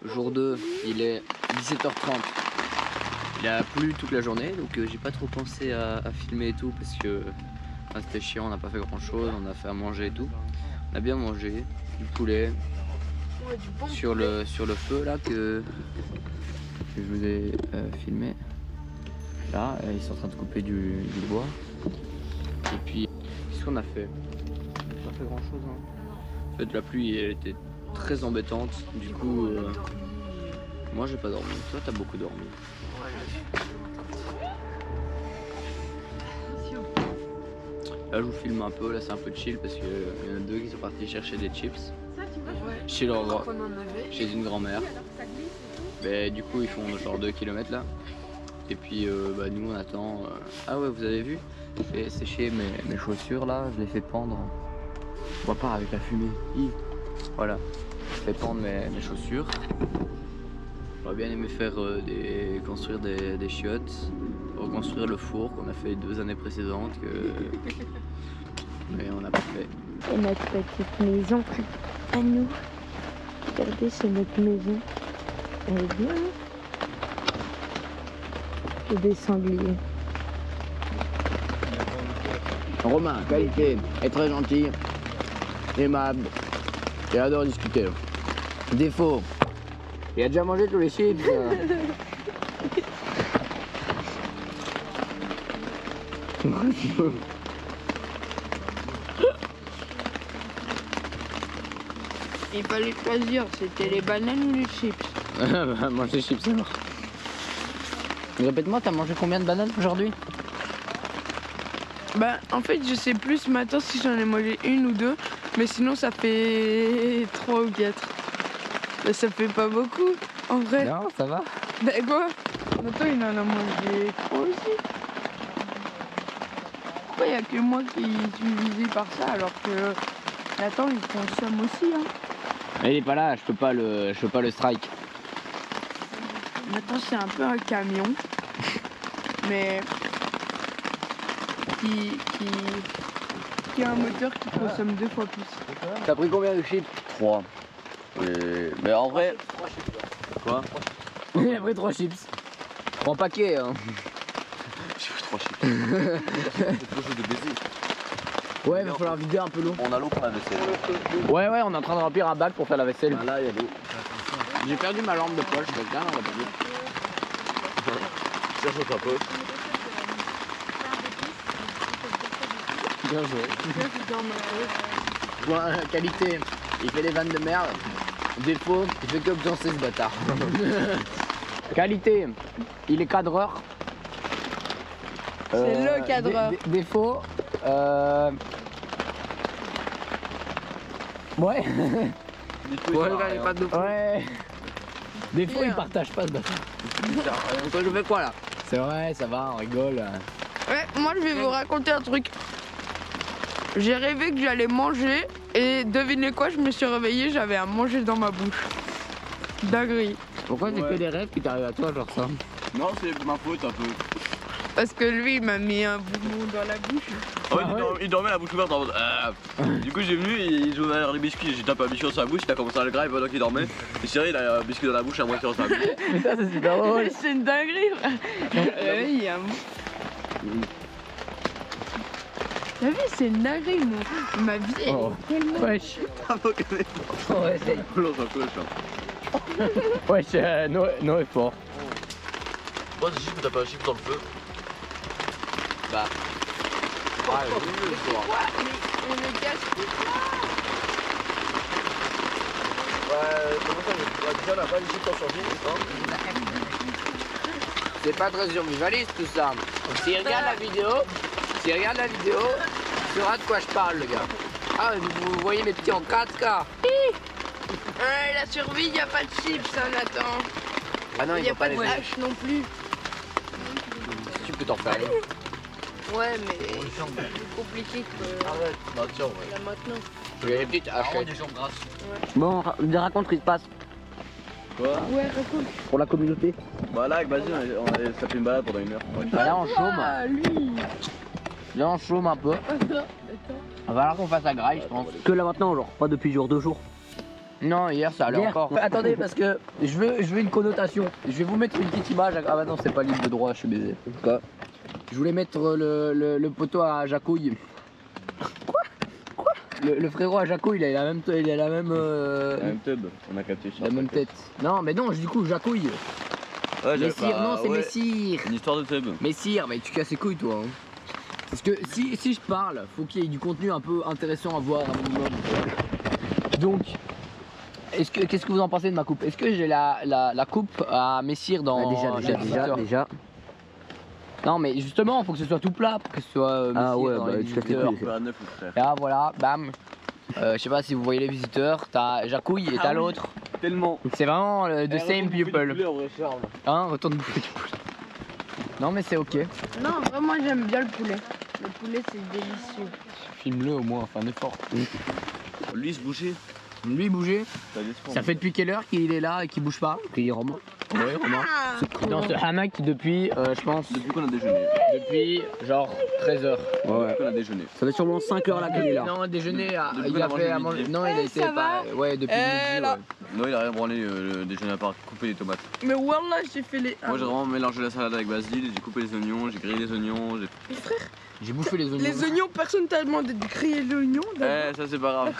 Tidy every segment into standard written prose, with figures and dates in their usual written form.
Jour 2, il est 17h30. Il a plu toute la journée, donc j'ai pas trop pensé à filmer et tout parce que c'était chiant, on n'a pas fait grand chose, on a fait à manger et tout. On a bien mangé, du poulet, Ouais, du bon sur le feu là que je vous ai filmé. Là, ils sont en train de couper du bois. Et puis, qu'est-ce qu'on a fait? On n'a pas fait grand chose. Hein. En fait, la pluie elle était très embêtante. Du coup, moi j'ai pas dormi. Toi, t'as beaucoup dormi. Là, je vous filme un peu. Là, c'est un peu chill parce qu'il y en a deux qui sont partis chercher des chips chez chez une grand-mère. Mais du coup, ils font genre 2 km là. Et puis, nous, on attend. Ah ouais, vous avez vu? J'ai fait sécher mes chaussures là. Je les fais pendre. On voit pas avec la fumée. Voilà. Je fais pendre mes chaussures. J'aurais bien aimé faire construire des chiottes, reconstruire le four qu'on a fait 2 années précédentes, mais on n'a pas fait. Et notre petite maison à nous. Regardez, c'est notre maison. Elle est bien. Et des sangliers. Romain, qualité, est très gentil, aimable, et adore discuter. Défaut, il a déjà mangé tous les chips. Il fallait choisir, c'était les bananes ou les chips. Manger les chips alors. Répète-moi, t'as mangé combien de bananes aujourd'hui? Bah en fait je sais plus ce matin si j'en ai mangé 1 ou 2, mais sinon ça fait 3 ou 4. Bah, ça fait pas beaucoup en vrai. Non, ça va. Bah quoi? Attends, il en a mangé 3 aussi. Pourquoi il y a que moi qui suis visé par ça alors que Nathan il consomme aussi hein. Mais il est pas là, je peux pas le strike. Nathan c'est un peu un camion, mais qui a un moteur qui consomme 2 fois plus. T'as pris combien de chips? 3. Mais en vrai... Quoi? Il a pris 3 chips. 3 paquets hein. J'ai pris 3 chips. C'est trop chaud de baiser. Ouais, il va falloir vider un peu l'eau. On a l'eau pour la vaisselle. Ouais, on est en train de remplir un bac pour faire la vaisselle. Bah là, il y a l'eau. J'ai perdu ma lampe de poche, quelqu'un l'a perdu. Cherche dans ta poche. Bien joué. Bon, qualité, il fait des vannes de merde. Défaut, il fait que obtencer ce bâtard. Qualité, il est cadreur. C'est le cadreur. Défaut, ouais. Ouais. Défaut, il partage pas ce bâtard. Toi, je fais quoi là? C'est vrai, ça va, on rigole. Ouais, moi je vais vous raconter un truc. J'ai rêvé que j'allais manger et devinez quoi, je me suis réveillée, j'avais à manger dans ma bouche. Dinguerie. Pourquoi c'est que des rêves qui t'arrivent à toi genre ça? Non, c'est ma faute un peu. Parce que lui il m'a mis un bonbon dans la bouche. Oh, il dormait la bouche ouverte en mode. Du coup, j'ai venu et il jouait à les biscuits. J'ai tapé un biscuit dans sa bouche, il a commencé à le grailler pendant qu'il dormait. Et Cyril, il a un biscuit dans la bouche à moitié dans sa bouche. Mais ça, c'est super drôle. C'est une dinguerie, frère. Il y a un... T'as vu, c'est une dinguerie, ma vie est tellement... Wesh. Ah, faut que les Ouais, c'est... l'on s'en cloche. Wesh, no effort. Moi, c'est juste que t'as pas un chiffre dans le feu. Bah... Quoi? Mais on le gaspille là. Ouais, comment ça, déjà, on a pas les chiffres dans son film, C'est pas très survivaliste tout ça. S'il regarde la vidéo, tu sauras de quoi je parle, le gars. Ah, vous voyez mes petits en 4K. La survie, y a pas de chips, ça, Nathan. Ah non, Y a pas de hache non plus. Tu peux t'en faire. Ouais, mais c'est plus compliqué que Arrête, bah tiens, ouais. là maintenant. Il y a les petites haches. des jambes grasses. Bon, raconte ce qui se passe Quoi? Ouais, raconte. pour la communauté. Bah là, vas-y, ça fait une balade pendant 1 heure. Bah là, en chaume. Ah, lui. Là on chôme un peu. Il va falloir qu'on fasse la graille, je pense. Que là maintenant, genre, pas depuis genre 2 jours. Non, hier ça allait Hier. encore. Attendez, parce que je veux une connotation. Je vais vous mettre une petite image. Ah bah non, c'est pas libre de droit, je suis baisé. Quoi? Je voulais mettre le poteau à Jacouille. Quoi? Le frérot à Jacouille, il a la même tub, on a capté. la même tête. Non, mais non, du coup, Jacouille. Ouais, Messire, non, c'est Messire. Une histoire de tub. Messire, mais tu casses les couilles, toi. Hein. Parce que si je parle, faut qu'il y ait du contenu un peu intéressant à voir un minimum. Donc, qu'est-ce que vous en pensez de ma coupe? Est-ce que j'ai la coupe à Messire dans Déjà. Non, mais justement, faut que ce soit tout plat pour que ce soit Messire dans les tu casses les visiteurs. couilles. Faire un neuf, frère. Là, voilà, bam. Je sais pas si vous voyez les visiteurs, t'as Jacouille et t'as l'autre. Tellement. C'est vraiment the same people. En vrai, Charles. Hein, retourne bouffer du poulet. Non, mais c'est ok. Non, vraiment, j'aime bien le poulet. Le poulet, c'est délicieux. Filme-le au moins, enfin un effort. Lui, se bouger. Lui bouger, ça fait depuis quelle heure qu'il est là et qu'il bouge pas? Qu'il Romain. Oui, Romain. Dans ce hamac depuis, je pense, Depuis qu'on a déjeuné. depuis genre 13h. Depuis qu'on a déjeuné. Ça fait sûrement 5 heures là qu'il est là. Non, déjeuner, Depuis il qu'on a a mangé fait à midi. manger. Non, il a été ça pas. Ouais, depuis midi. là. Ouais. Non, il a rien branlé le déjeuner à part couper les tomates. Mais wallah, j'ai fait les. Moi, j'ai vraiment mélangé la salade avec basile, j'ai coupé les oignons, j'ai grillé les oignons. J'ai bouffé les oignons. Les oignons, personne t'a demandé de griller l'oignon. Eh, ça c'est pas grave.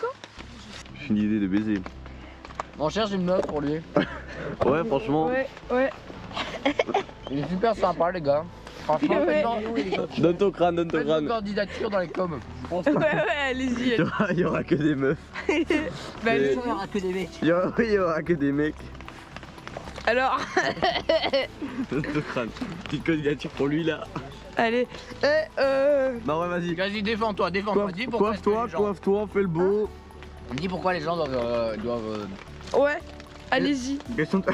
J'ai une idée de baiser. On cherche une meuf pour lui. Ouais, franchement. Ouais. Il est super sympa, les gars. Franchement, Ouais. Donne ton crâne, donne ton faites vos crâne. candidatures dans les coms. Ouais, allez-y. Il y aura que des meufs. Bah, allez-y. Il y aura que des mecs. Il y aura que des mecs. Alors, Donne ton crâne. Petite candidature pour lui là. allez. Bah ouais, vas-y. Vas-y, défends-toi. Dis pourquoi. Coiffe-toi, coiffe-toi, fais le beau. Dis pourquoi les gens doivent. Ouais, allez-y. Question de.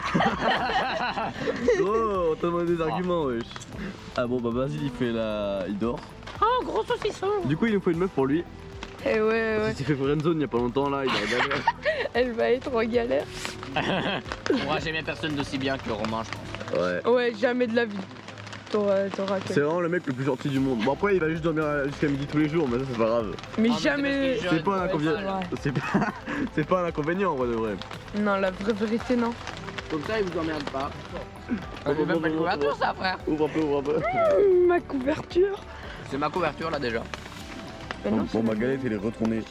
Oh, on t'a demandé des arguments, wesh. Ah bon, bah vas-y, il dort. Oh, gros saucisson. Du coup, il nous faut une meuf pour lui. Eh ouais. Il s'est fait friendzone il y a pas longtemps là, il a galère. Elle va être en galère. Moi, j'aimais personne d'aussi bien que Romain, je pense. Ouais. Ouais, jamais de la vie. T'auras C'est vraiment le mec le plus gentil du monde. Bon, après, il va juste dormir jusqu'à midi tous les jours, mais ça, c'est pas grave. Mais Ah, jamais. C'est pas un inconvénient. ouais. C'est pas un inconvénient en vrai de vrai. Non, la vraie vérité, non. Comme ça, il vous emmerde pas. On lui même pas de couverture, ça, frère. Ouvre un peu, ouvre un peu. Ma couverture. C'est ma couverture, là, déjà. Mais non, Bon, ma galette, elle est retournée.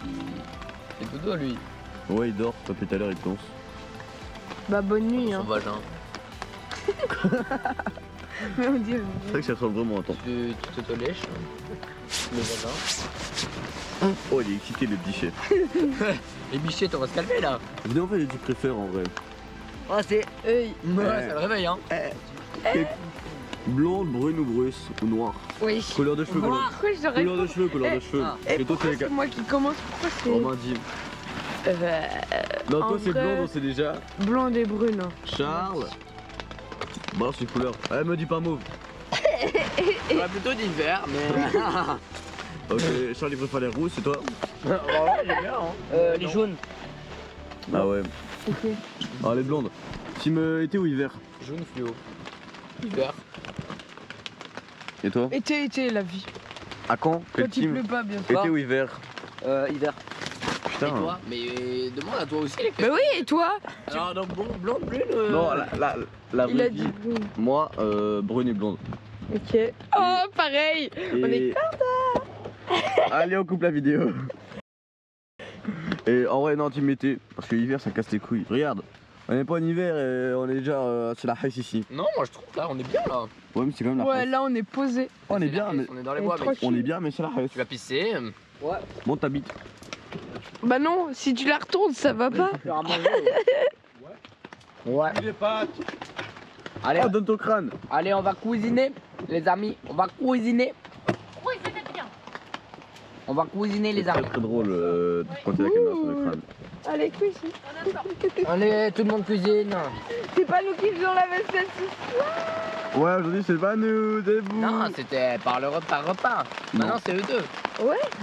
C'est tout lui. Ouais, il dort, depuis tout à l'heure, il pense. Bah, bonne nuit, Son hein. vagin. Mais on dirait. C'est vrai que ça ressemble vraiment, attends. Tu te lèches. Le vagin. Oh, il est excité le petit chef. Les bichets, on va se calmer, là. Venez en fait, tu préfères en vrai. Ah, c'est. Hey. Ouais, ça le réveille, hein. Blonde, brune ou bruce ou noire. Oui. Couleur de cheveux, couleur, Pourquoi je devrais couleur de cheveux, couleur de cheveux. Ah. Et toi, pourquoi c'est c'est moi qui commence? Pourquoi c'est Romain dit. Non, en toi, c'est vrai- blonde, on sait déjà. blonde et brune? Charles. Bon, c'est couleur. Elle me dit pas mauve. J'aurais plutôt dit vert, mais. Ok, Charles, il préfère les rousses, et toi? Ouais, j'aime bien, hein. Les jaunes. Ah ouais. Ok. Ah, les blondes. Team été ou hiver? Jaune fluo. Vert. Et toi? Été, la vie. À quand? Quel Quand il team? pleut pas, bien. Été ou hiver? Hiver. Putain. Et toi? Mais demande à toi aussi les Bah oui, et toi? Alors, donc, blonde, brune. Non, la Il a vraie dit vie. brune. Moi, brune et blonde. Ok. Oh, pareil. On est Allez, on coupe la vidéo. Et en vrai, non, team été. Parce que l'hiver, ça casse les couilles. Regarde, on n'est pas en hiver et on est déjà. C'est la haisse ici. Non, moi je trouve là, on est bien là. Ouais, mais c'est quand même la Ouais, haisse. là on est posé. On est C'est bien, la mais. haisse, on est dans les on bois, est mec. tranquille. On est bien, mais c'est la haisse. Tu vas pisser. Bon, t'habites. Bah non, si tu la retournes, ça va pas. Faire à manger. Ouais. Allez, Ah, donne ton crâne. allez, on va cuisiner, les amis. On va cuisiner. On va cuisiner, les C'est très amis. très drôle quand il y a la caméra sur le crâne. Allez, cuisine. Allez, tout le monde cuisine. C'est pas nous qui faisons la vaisselle ce soir. Ouais, aujourd'hui, c'est pas nous, c'est vous. Non, c'était par repas. Maintenant, c'est eux deux.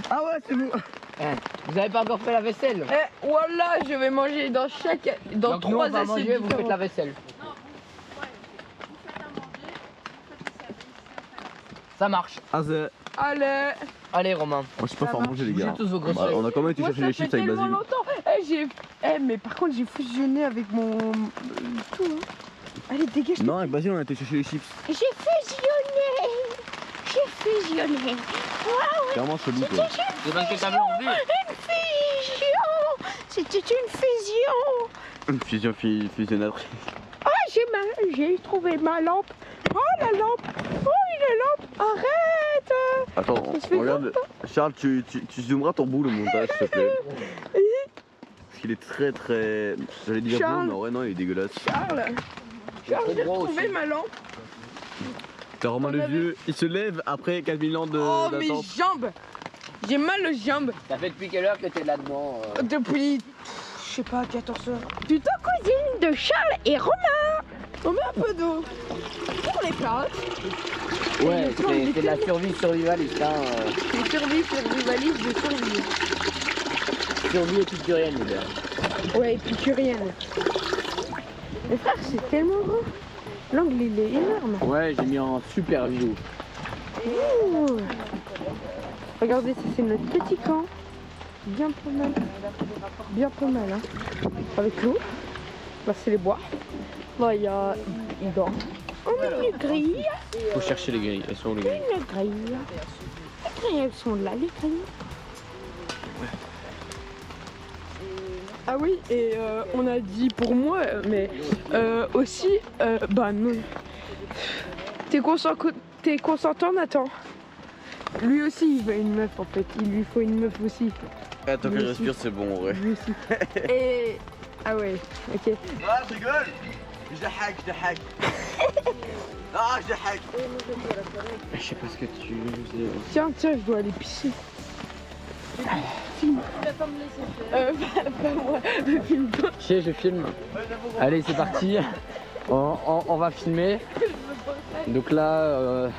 Ah ouais, c'est vous. Vous avez pas encore fait la vaisselle. Eh, voilà, je vais manger dans Donc, nous, trois on va assiettes manger, vous faites la différentes. vaisselle. Ça marche. Ah, c'est. Allez. Allez Romain, Moi je suis pas fort à manger les bougez gars. tous vos grosses Bah, fesses. on a quand même été Moi, chercher ça les fait chips avec tellement Basile. longtemps. Mais par contre, j'ai fusionné avec mon tout. Hein. Allez, dégage. Non, avec Basile on a été chercher les chips. J'ai fusionné. Clairement chelou quoi. C'est parce que t'avais envie. Fusion. C'était une fusion. Une fusion fusionnatrice. Ah, j'ai trouvé ma lampe. Oh, la lampe. Oh, la lampe. Arrête. Attends, Ça se fait regarde. Charles, tu zoomeras ton bout le montage s'il te plaît. Parce qu'il est très très. J'allais dire bon, Charles. mais en vrai non, il est dégueulasse. Charles, j'ai gros retrouvé aussi. ma lampe. T'as Romain le vieux, il se lève après 4000 ans Oh, mes d'attente. jambes. J'ai mal aux jambes Ça fait depuis quelle heure que t'es là-dedans depuis, je sais pas, 14 heures. Plutôt cousine de Charles et Romain. On met un peu d'eau pour les plantes. Ouais, le temps, il c'est de la survie survivaliste, hein. C'est survivaliste de survie. Survie épicurienne, les gars. Ouais, épicurienne. Mais frère, c'est tellement grand. L'angle, il est énorme. Ouais, j'ai mis en super view. Ouh. Regardez, ça c'est notre petit camp. Bien pas mal. Bien pas mal, hein. Avec l'eau. Là, c'est les bois. Là, il y a une dent. On a une grille. Faut chercher les grilles, elles sont où les grilles? Une grille. Les grilles, elles sont là, les grilles. Ah oui, et on a dit pour moi, mais aussi, bah non. T'es consentant, Nathan? Lui aussi, il veut une meuf en fait. Il lui faut une meuf aussi. Attends que Lui je aussi. respire, c'est bon en vrai. Lui aussi. Et. Ah ouais, ok. Ah, je rigole. Je hack. Ah, je hack. Je sais pas ce que tu. Tiens, je dois aller pisser. Filme. Pas moi, me filme pas. Je filme. Allez, c'est parti. On va filmer. Donc là,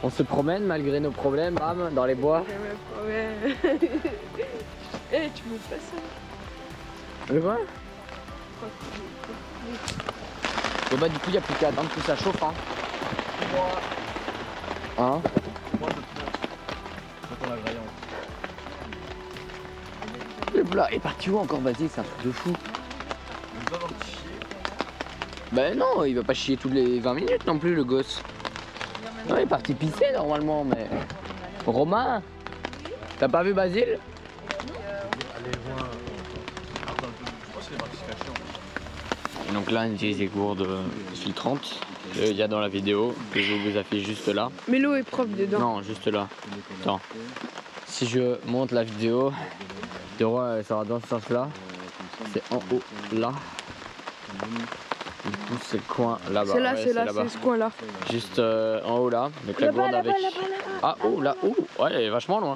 on se promène malgré nos problèmes, bam, dans les bois. Ouais. Eh, tu veux pas ça? Mais quoi? Bon bah du coup il n'y a plus qu'à attendre que ça chauffe, hein. Hein? Le plat est parti où encore, Basile? C'est un truc de fou. Ben non, il va pas chier toutes les 20 minutes non plus, le gosse. Non, il est parti pisser normalement, mais... Romain, t'as pas vu Basile? Donc là, on utilise des gourdes filtrantes. Il y a dans la vidéo que je vous affiche juste là. Mais l'eau est propre dedans. Non, juste là. Attends. Si je monte la vidéo, tu vois, elle sera dans ce sens-là. C'est en haut, là. Du coup, c'est le coin là-bas. C'est là, Ouais, c'est là, là-bas. c'est ce coin-là. Juste en haut là. Donc la gourde avec. Ah, oh là, oh, ouais, elle est vachement loin.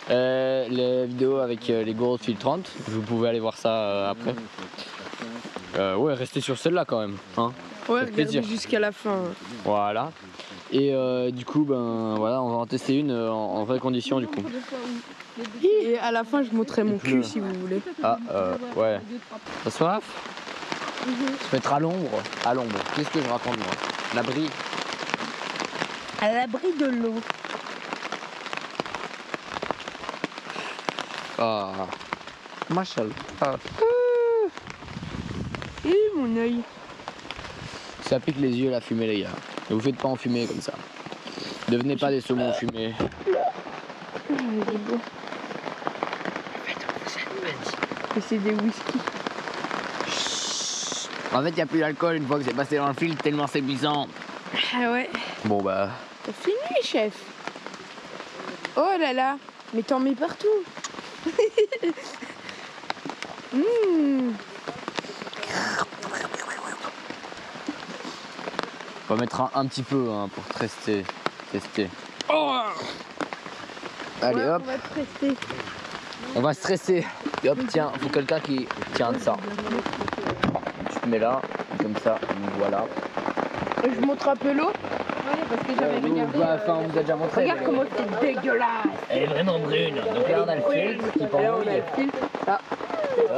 Les vidéos avec les gourdes filtrantes, vous pouvez aller voir ça après. Ouais, restez sur celle-là quand même. Hein. Ouais, fait plaisir. regardez jusqu'à la fin. Voilà. Et du coup, ben voilà, on va en tester une en vraies conditions du coup. Et à la fin, je montrerai mon pleut. cul si vous voulez. Ah, ouais. T'as soif? Se mettre à l'ombre. À l'ombre. Qu'est-ce que je raconte moi? L'abri. À l'abri de l'eau. Ah. Machallah. Et mon œil. Ça pique les yeux la fumée les gars. Ne vous faites pas enfumer comme ça. Devenez pas des saumons fumés. Et c'est des whisky. En fait, il n'y a plus d'alcool une fois que c'est passé dans le filtre tellement c'est puissant. Ah ouais. Bon bah. T'as fini, chef? Oh là là. Mais t'en mets partout. On va mettre un petit peu hein, pour tester. Oh. Allez Ouais, hop, on va te rester. on va stresser. Et hop, tiens, faut quelqu'un qui tient de ça. Tu te mets là, comme ça, voilà. Je montre un peu l'eau. Ouais, parce que j'avais regardé. Enfin, on vous a déjà montré. Regarde comment c'est dégueulasse. Elle est vraiment brune. Donc là, on a le filtre qui Et là, on a pendouille. le filtre. Ah.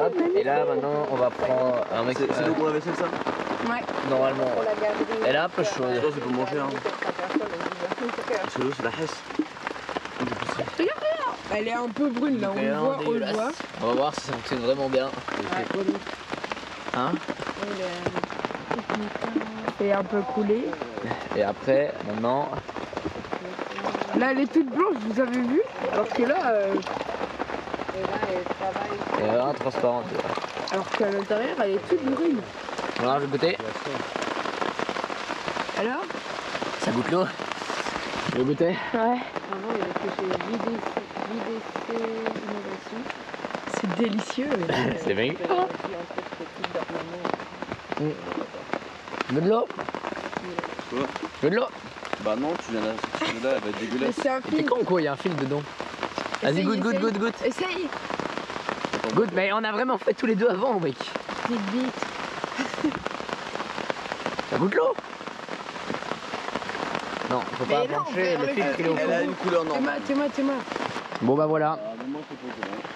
Hop, et là, maintenant, on va prendre un mec. C'est l'eau pour la vaisselle ça? Ouais. Normalement, elle est un peu chaude. Ça c'est pour manger hein. C'est l'eau, c'est la hesse. Elle est un peu brune là, on le voit, on le voit. On va voir si ça fonctionne vraiment bien. Hein? C'est un peu coulé. Et après, maintenant... Là, elle est toute blanche, vous avez vu? Alors que là... Elle est vraiment transparente. Alors qu'à l'intérieur, elle est toute brune. Voilà, je vais goûter. Alors? Ça goûte l'eau. Je vais goûter. Ouais. C'est délicieux. C'est bien. Tu veux de l'eau? Quoi? Tu veux de l'eau? Bah non, tu viens là, elle va être Mais dégueulasse. c'est un T'es film. con quoi, il y a un film dedans. Vas-y, Essaye, goûte, goûte, essaye. goûte, goûte. Essaye. Goûte, mais on a vraiment fait tous les deux avant, mec. Vite, vite. Ça goûte l'eau? Non, faut pas Mais non, pencher le le film qu'il est au Elle a fond. une couleur normale. Théma. Bon bah voilà,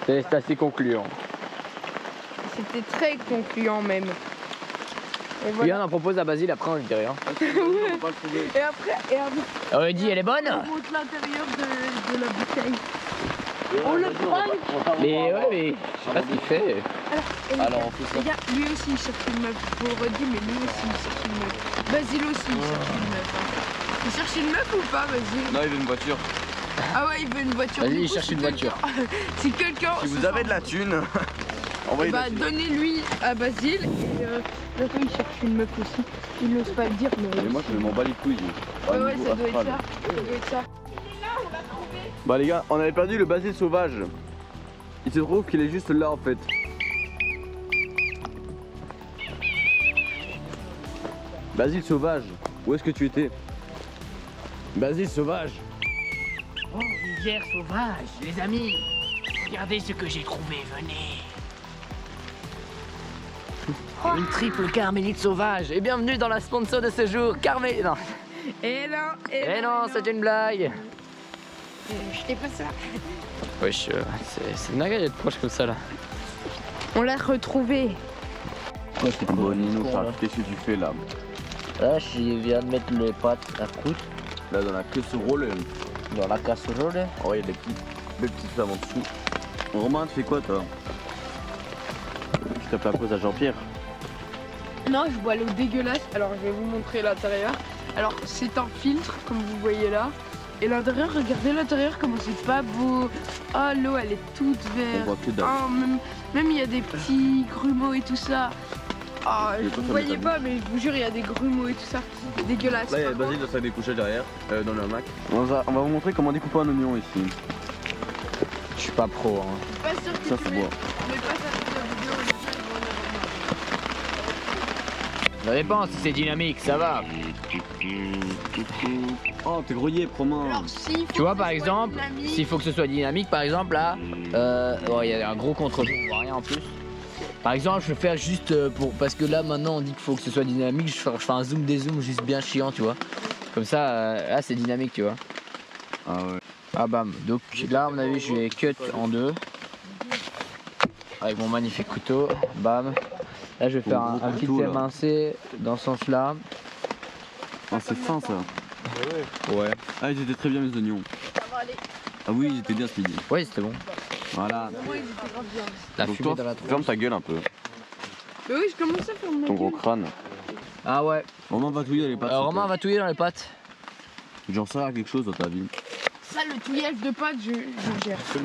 c'est assez concluant. C'était très concluant même. Et Puis voilà. on en propose à Basile, après on lui dit rien. Et après, On lui dit, elle est bonne? on monte l'intérieur de la bouteille. On le prend. Mais ouais, mais je sais pas ce qu'il fait. Alors on fait ça. Les gars, lui aussi il cherche une meuf. Je vous le redis, mais lui aussi il cherche une meuf. Basile aussi il cherche une meuf. Hein. Il cherche une meuf ou pas, Basile? Non, il veut une voiture. Ah ouais, il veut une voiture. Vas-y, Du il coup, cherche si une voiture. Si quelqu'un. Si vous avez de la thune, envoyez de la thune. donnez-lui à Basile. Et bientôt il cherche une meuf aussi. Il n'ose pas le dire, mais. Mais moi je m'en bats les couilles. Ouais, Au ouais, niveau ça doit être astral. ça. Ça doit être ça. Bah les gars, on avait perdu le Basile sauvage. Il se trouve qu'il est juste là en fait. Basile sauvage, où est-ce que tu étais? Basile sauvage. Oh, rivière sauvage, les amis. Regardez ce que j'ai trouvé, venez. Une triple carmélite sauvage. Et bienvenue dans la sponsor de ce jour, Carmélite. Non, Et là, eh non, c'est une blague. Je t'ai pas ça. Wesh, c'est dingue d'être proche comme ça là. On l'a retrouvé. Bon Nino, Charles, qu'est-ce que tu fais là? Là, je viens de mettre les pâtes à croûte Là dans la casserole. dans la casserole. Oh, il y a des petites flammes en dessous. Romain, tu fais quoi toi? Tu tapes la pause à Jean-Pierre. Non, je bois l'eau dégueulasse. Alors, je vais vous montrer l'intérieur. Alors, c'est un filtre, comme vous voyez là. Et l'intérieur, regardez l'intérieur, comment c'est pas beau. Ah, l'eau, elle est toute On verte. voit que dalle. Ah, même il y a des petits grumeaux et tout ça. Ah, Mais vous toi, ça voyez m'étonne. pas, mais je vous jure, il y a des grumeaux et tout ça. Dégueulasse. Là, il y a Par contre, Basile dans sa découchage derrière, dans le hamac. On va vous montrer comment découper un oignon ici. Je suis pas pro. Hein. je suis pas sûr que Ça, tu c'est mets beau. pas ça sur la vidéo. Ça dépend si c'est dynamique, ça va. Oh, t'es grillé, Romain. Alors, si Tu vois par exemple, s'il faut que ce soit dynamique, par exemple là, il y a un gros contre-coup, on voit rien en plus. Par exemple, je vais faire juste pour, parce que là maintenant on dit qu'il faut que ce soit dynamique, je fais un zoom dézoom juste bien chiant, tu vois. Comme ça, là c'est dynamique, tu vois. Ah ouais. Ah bam, donc là à mon avis je vais cut en deux. Avec mon magnifique couteau, bam. Là je vais faire Ton gros un petit couteau, là. émincé dans ce sens là. Ah, c'est fin ça. Ouais. Ah, ils étaient très bien mes oignons. Ah oui, ils étaient bien ce midi. Ouais c'était bon. Voilà. La Donc fumée toi, dans la tronche. ferme ta gueule un peu, Mais oui, je commence à faire mon ton gros crâne. Ah ouais. Romain va touiller les pâtes. Romain va touiller dans les pattes. J'en sais quelque chose dans ta vie. Ça, le touillage de pâtes, je gère. Tu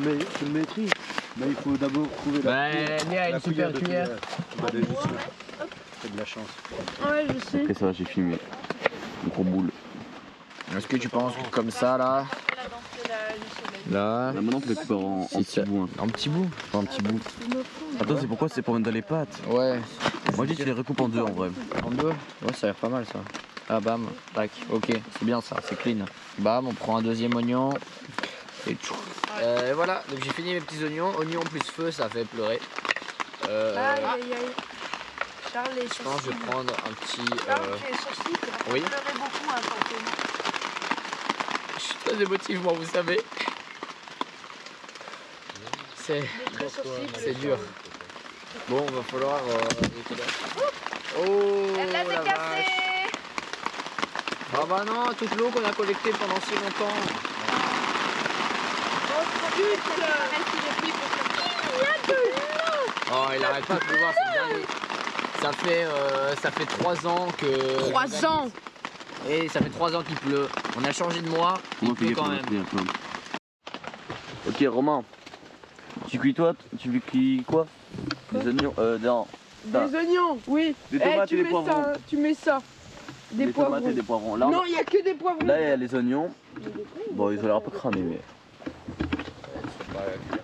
le maîtrises, mais il faut d'abord trouver Ouais, Léa a une super cuillère. C'est de la chance. Ouais, je sais. Ok, ça va, j'ai filmé. Une gros boule. Est-ce que tu penses que comme ça là, là, Là, maintenant, tu les coupes en Si petits ça- bouts. Hein. un petit bout? Pas un petit bout. Attends, c'est pourquoi c'est pour mettre dans les pâtes? Ouais. Moi, je dis, tu les recoupes en deux en vrai. En deux? Ouais, ça a l'air pas mal ça. Ah bam, tac, ok, c'est bien ça, c'est clean. Bam, on prend un deuxième oignon. Et tchou. Voilà, donc j'ai fini mes petits oignons. Oignon plus feu, ça fait pleurer. Aïe aïe aïe. Charles, les Je pense que je vais prendre un petit. Charles, tu es saucisse, oui. tu pleurais beaucoup hein, forcément. Je suis très émotif, moi, vous savez. C'est dur. Bon, va falloir. Oh la vache. Ah bah non, toute l'eau qu'on a collectée pendant si longtemps. Oh putain. Oh, il arrête pas de pleuvoir, c'est dingue. Ça fait 3 ans que... 3 ans. Et ça fait 3 ans qu'il pleut. On a changé de mois, il pleut quand même. Ok, Romain. Tu cuis quoi? Des oignons, Des oignons, oui. Des tomates et des poivrons. Tu mets ça. Des poivrons. Tomates et des poivrons. Là, Non, il n'y a que des poivrons. là, il y a les oignons. Bon, ils ont l'air un peu cramés, mais.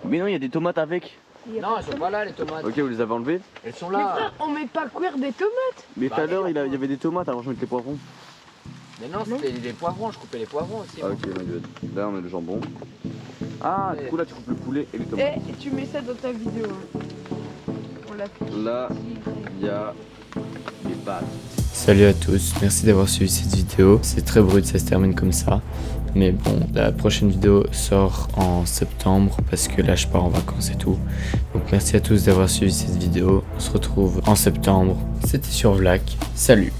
Mais non, il y a des tomates avec. Non, elles sont pas là les tomates. Ok, vous les avez enlevées? Elles sont Mais là. frère, on met pas cuire des tomates. Mais tout à l'heure, il y avait des tomates avant que je mette les poivrons. Mais non, c'était les poivrons, je coupais les poivrons aussi. Ah, ok, my god. Là, on met le jambon. Ah, du coup, là, tu coupes le poulet et les tomates. Et tu mets ça dans ta vidéo. Hein. On l'a fait. Là, il y a les pâtes. Salut à tous, merci d'avoir suivi cette vidéo. C'est très brut, ça se termine comme ça. Mais bon, la prochaine vidéo sort en septembre parce que là je pars en vacances et tout. Donc merci à tous d'avoir suivi cette vidéo. On se retrouve en septembre. C'était sur Vlac. Salut!